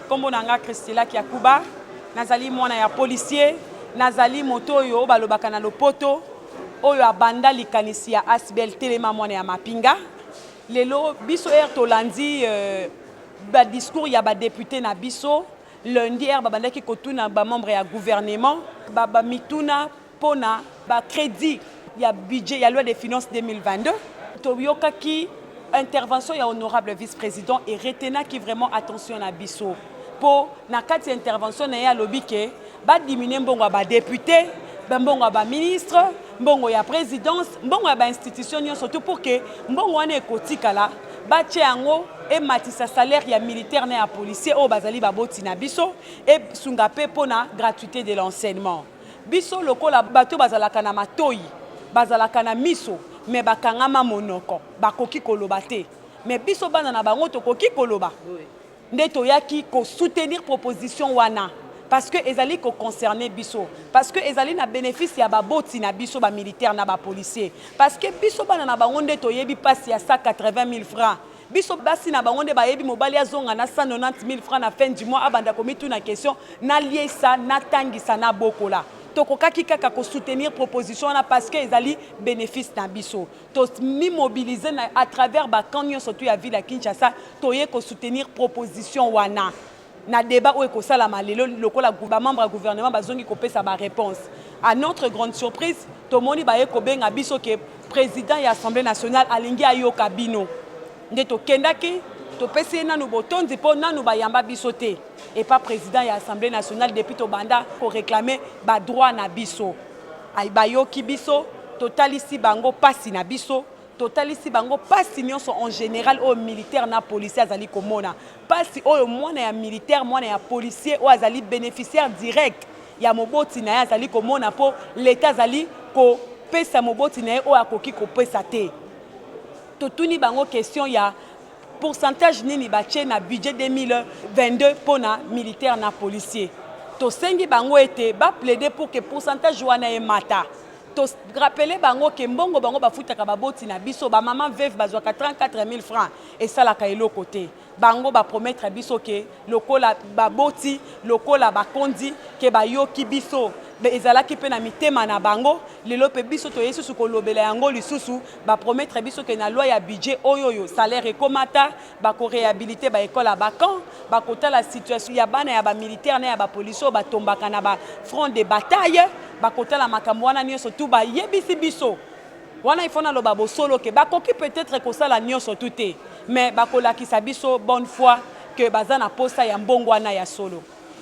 Kombo nanga Christela Kiakuba, nazali mwana ya policier, nazali moto oyo balobaka na lopoto, oyo abanda likanisi ya Asbel telema mwana ya mapinga. Lelo biso tolandi ba discours ya ba député na biso, lundi babandaki kotuna ba membre ya gouvernement, ba mituna pona ba crédit ya budget ya loi des finances 2022. Toyokaki intervention ya honorable vice-président et retena qui vraiment attention à biso. Pour na kati intervention na ya lobike ba diminuer mbongo ba député, mbongo ba ministre, mbongo ya présidence, mbongo ba institution surtout pour que mbongo wana ekotikala ba tiango et matisa salaire ya militaire na ya policier o bazali baboti na biso et sunga pe pona gratuité de l'enseignement. Biso lokola bato bazalaka na matoyi, bazalaka na miso mais bakangama monoko bakoki koloba te mais biso bana na bango tokoki koloba nde toyaki ko soutenir proposition wana parce que ezali ko concerner biso parce que ezali na bénéfice ya baboti na biso ba militaire na ba policier parce que biso bana na bango nde toyebi passe ya 180 000 francs biso basi na bango nde bayebi mobali azonga na 190 000 francs na fin du mois abanda komitu na question na liesa na tangisa na bokola tokokaki kaka ko soutenir proposition na parce que ezali bénéfice na biso to mi mobiliser à travers ba kanyo surtout ya ville à Kinshasa toye ko soutenir proposition wana na débat ou ko sala malelo lokola ba membre du gouvernement bazongi ko pesa ba réponse à notre grande surprise to moni ba ye ko benga biso ke président ya Assemblée nationale alingi ayoka bino nde to kendaki to pesi nanu botondi po nanu bayamba biso te et pas président de l'Assemblée nationale depuis to banda pour réclamer ba droit na biso ay bayoki biso totalisi bango pasi na biso totalisi bango pasi nyonso en général au militaire na policier azali komona pasi oyo mwana ya militaire mwana ya policier o azali bénéficiaire direct ya moboti na azali komona po l'état azali ko pesa moboti na o akoki ko pesa te totuni bango question ya pourcentage nini batie na budget 2022 pour na militaire na policier to sengi bango ete ba plaider pour que pourcentage wana e mata to rappeler bango ke mbongo bango bafutaka baboti na biso ba maman veuve bazwaka 34 000 francs et ça la kaelo côté bango ba promettre biso ke lokola baboti lokola bakondi ke bayoki biso be ezalaki pe na mitema na bango lelo pe biso to yesu ko lobela yango lisusu ba promettre biso ke na loi ya budget oyoyo salaire ekomata ba ko réhabiliter ba école ba camp ba kota la situation ya bana ya ba militaire na ya ba police ba tombaka na ba front de bataille ba kota la makambo wana nyonso tout ba yebisi biso wana ifona loba bo solo ke ba koki peut-être ko sala nyonso tout mais ba kolakisa biso bonne foi que bazana posa ya mbongo wana ya solo.